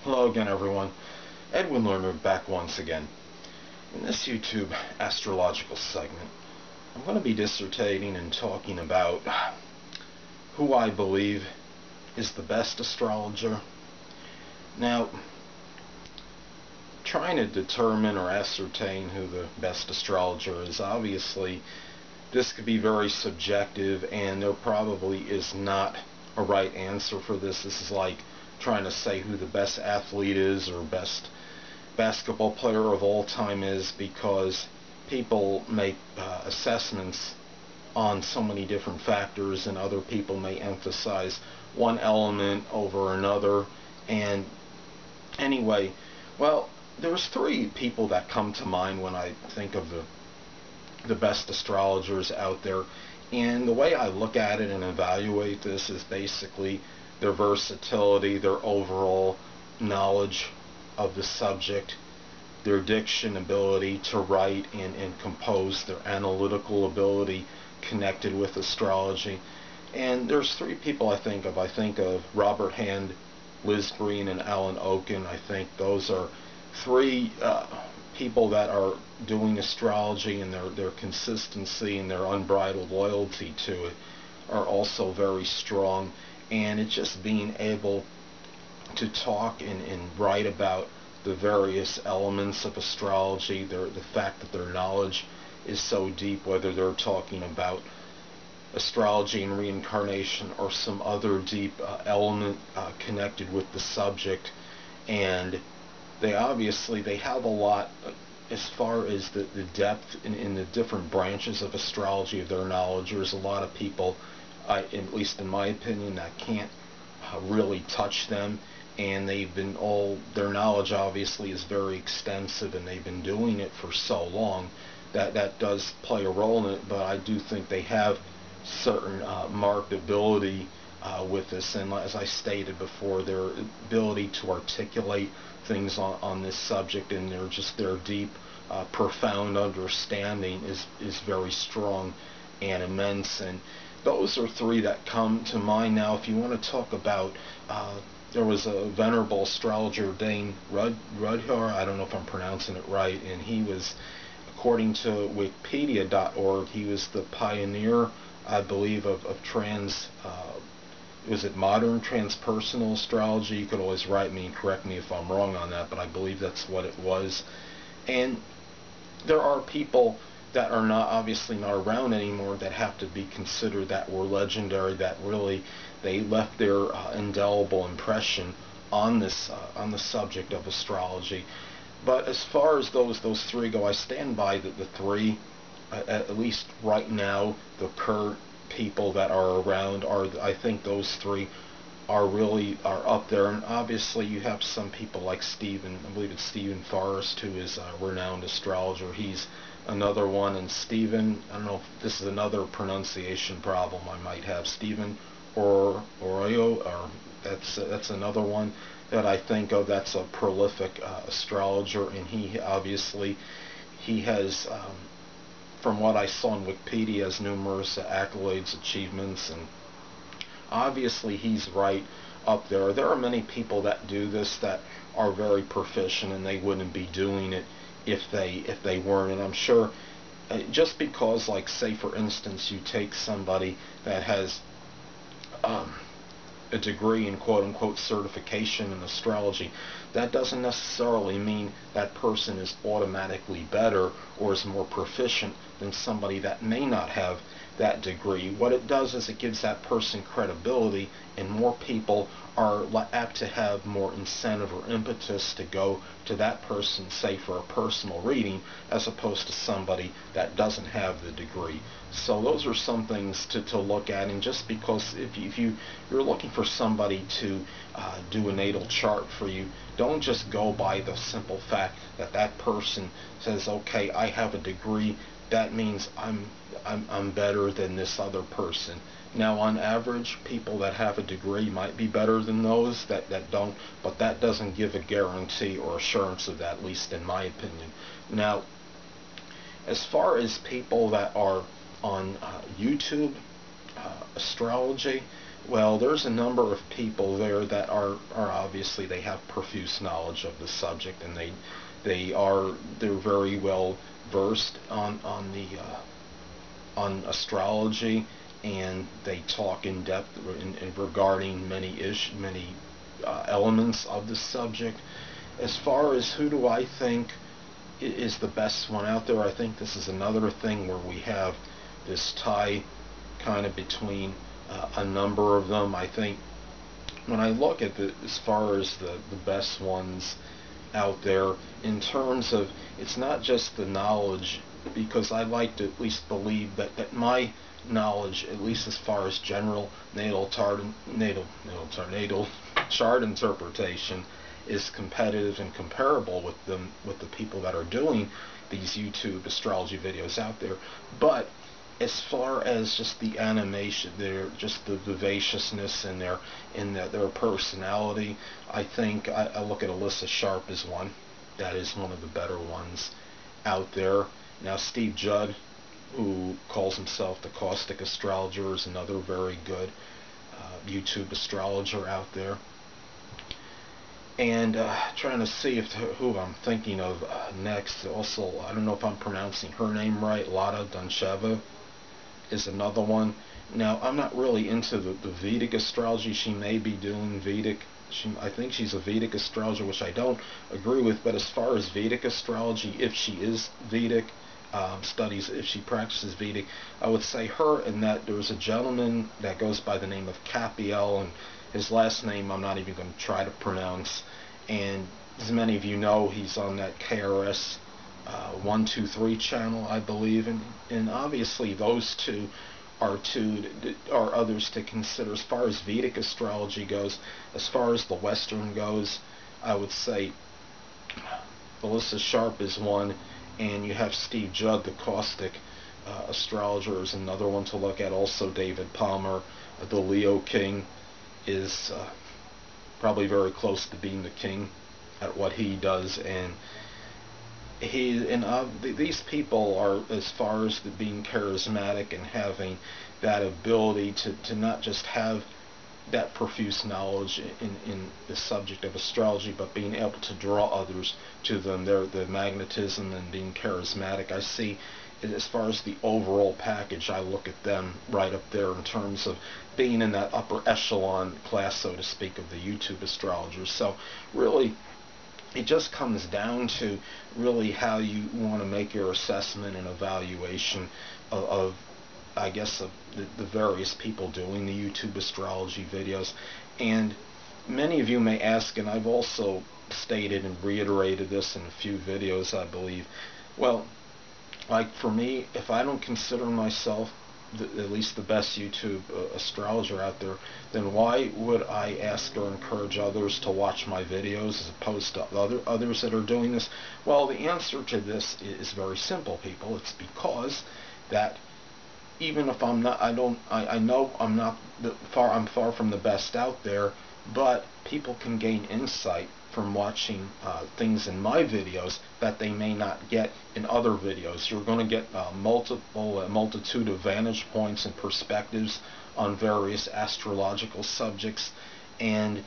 Hello again, everyone. Edwin Learnard back once again. In this YouTube astrological segment, I'm going to be dissertating and talking about who I believe is the best astrologer. Now, trying to determine or ascertain who the best astrologer is, obviously, this could be very subjective, and there probably is not a right answer for this. This is like trying to say who the best athlete is or best basketball player of all time is, because people make assessments on so many different factors, and other people may emphasize one element over another. And anyway, well, there's three people that come to mind when I think of the best astrologers out there. And the way I look at it and evaluate this is basically their versatility, their overall knowledge of the subject, their diction ability to write and compose, their analytical ability connected with astrology. And there's three people I think of. I think of Robert Hand, Liz Green, and Alan Oken. I think those are three people that are doing astrology, and their consistency and their unbridled loyalty to it are also very strong. And it's just being able to talk and write about the various elements of astrology, the fact that their knowledge is so deep, whether they're talking about astrology and reincarnation or some other deep element connected with the subject. And they have a lot as far as the depth in the different branches of astrology of their knowledge. There's a lot of people, at least in my opinion, that can't really touch them, and their knowledge obviously is very extensive, and they've been doing it for so long that does play a role in it. But I do think they have certain marked ability with this, and as I stated before, their ability to articulate things on this subject, and their deep, profound understanding is very strong and immense. And those are three that come to mind. Now, if you want to talk about, there was a venerable astrologer, Dane Rudhyar, I don't know if I'm pronouncing it right, and he was, according to Wikipedia.org, he was the pioneer, I believe, of was it modern transpersonal astrology? You could always write me and correct me if I'm wrong on that, but I believe that's what it was. And there are people that are obviously not around anymore that have to be considered, that were legendary, that really they left their indelible impression on the subject of astrology. But as far as those three go, I stand by the three, at least right now, the current people that are around I think those three are up there. And obviously you have some people like I believe it's Stephen Forrest, who is a renowned astrologer. He's another one. And Stephen, I don't know if this is another pronunciation problem I might have, Stephen Oroyo, or that's another one that I think of. That's a prolific astrologer, and he has, from what I saw in Wikipedia, has numerous accolades, achievements, and obviously he's right up there. There are many people that do this that are very proficient, and they wouldn't be doing it if they weren't. And I'm sure, just because, like, say for instance, you take somebody that has a degree in quote-unquote certification in astrology, that doesn't necessarily mean that person is automatically better or is more proficient than somebody that may not have that degree. What it does is it gives that person credibility, and more people are apt to have more incentive or impetus to go to that person, say for a personal reading, as opposed to somebody that doesn't have the degree. So those are some things to look at. And just because if you're looking for somebody to do a natal chart for you, don't just go by the simple fact that that person says, okay, I have a degree, that means I'm better than this other person. Now, on average, people that have a degree might be better than those that don't, but that doesn't give a guarantee or assurance of that, at least in my opinion. Now, as far as people that are on YouTube, astrology, Well, there's a number of people there that are obviously they have profuse knowledge of the subject, and they're very well versed on astrology, and they talk in depth regarding many elements of the subject. As far as who do I think is the best one out there, I think this is another thing where we have this tie kind of between a number of them. I think when I look at as far as the best ones out there, in terms of, it's not just the knowledge, because I like to at least believe that my knowledge, at least as far as general natal chart interpretation, is competitive and comparable with the people that are doing these YouTube astrology videos out there. But as far as just the animation, just the vivaciousness in their personality, I think I look at Alyssa Sharp as one. That is one of the better ones out there. Now Steve Judd, who calls himself the Caustic Astrologer, is another very good YouTube astrologer out there. And trying to see who I'm thinking of next. Also, I don't know if I'm pronouncing her name right. Lada Duncheva is another one. Now, I'm not really into the Vedic astrology. She may be doing Vedic. I think she's a Vedic astrologer, which I don't agree with. But as far as Vedic astrology, if she is Vedic, studies, if she practices Vedic, I would say her. And that there's a gentleman that goes by the name of Capiel, and his last name I'm not even going to try to pronounce. And as many of you know, he's on that KRS 123 channel, I believe, and obviously those two are others to consider. As far as Vedic astrology goes, as far as the Western goes, I would say Alyssa Sharp is one, and you have Steve Judd, the Caustic astrologer, is another one to look at. Also David Palmer, the Leo King, is probably very close to being the king at what he does, and these people are, as far as being charismatic and having that ability to not just have that profuse knowledge in the subject of astrology, but being able to draw others to them. The magnetism and being charismatic, I see, as far as the overall package, I look at them right up there in terms of being in that upper echelon class, so to speak, of the YouTube astrologers. So really, it just comes down to really how you want to make your assessment and evaluation of I guess, of the various people doing the YouTube astrology videos. And many of you may ask, and I've also stated and reiterated this in a few videos, I believe, well, like for me, if I don't consider myself at least the best YouTube astrologer out there, then why would I ask or encourage others to watch my videos as opposed to others that are doing this? Well, the answer to this is very simple, people. It's because that even if I'm not, I know I'm not I'm far from the best out there, but people can gain insight from watching things in my videos that they may not get in other videos. You're going to get a multitude of vantage points and perspectives on various astrological subjects, and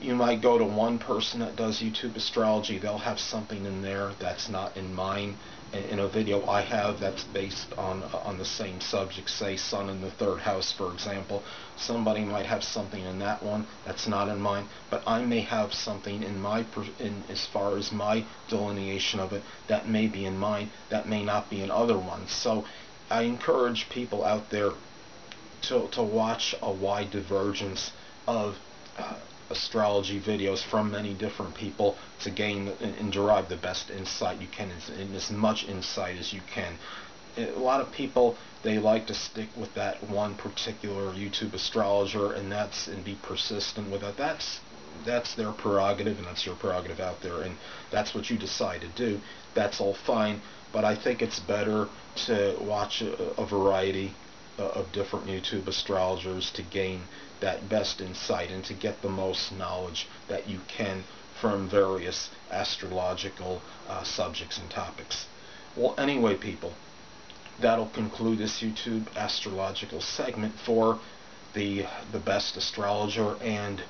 you might go to one person that does YouTube astrology, they'll have something in there that's not in mine. In a video I have that's based on the same subject, say Sun in the third house, for example. Somebody might have something in that one that's not in mine, but I may have something in as far as my delineation of it that may be in mine, that may not be in other ones. So I encourage people out there to watch a wide divergence of astrology videos from many different people to gain and derive the best insight you can, and as much insight as you can. A lot of people, they like to stick with that one particular YouTube astrologer and be persistent with it. That's their prerogative, and that's your prerogative out there, and that's what you decide to do. That's all fine, but I think it's better to watch a variety of different YouTube astrologers to gain that best insight and to get the most knowledge that you can from various astrological subjects and topics. Well, anyway, people, that'll conclude this YouTube astrological segment for the best astrologer. And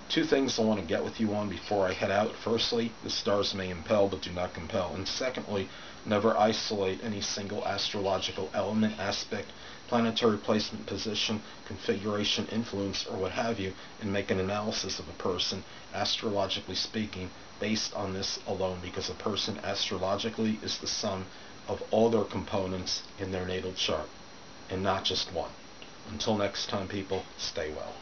two things I want to get with you on before I head out. Firstly, the stars may impel but do not compel. And secondly, never isolate any single astrological element, aspect, planetary placement, position, configuration, influence, or what have you, and make an analysis of a person, astrologically speaking, based on this alone, because a person astrologically is the sum of all their components in their natal chart, and not just one. Until next time, people, stay well.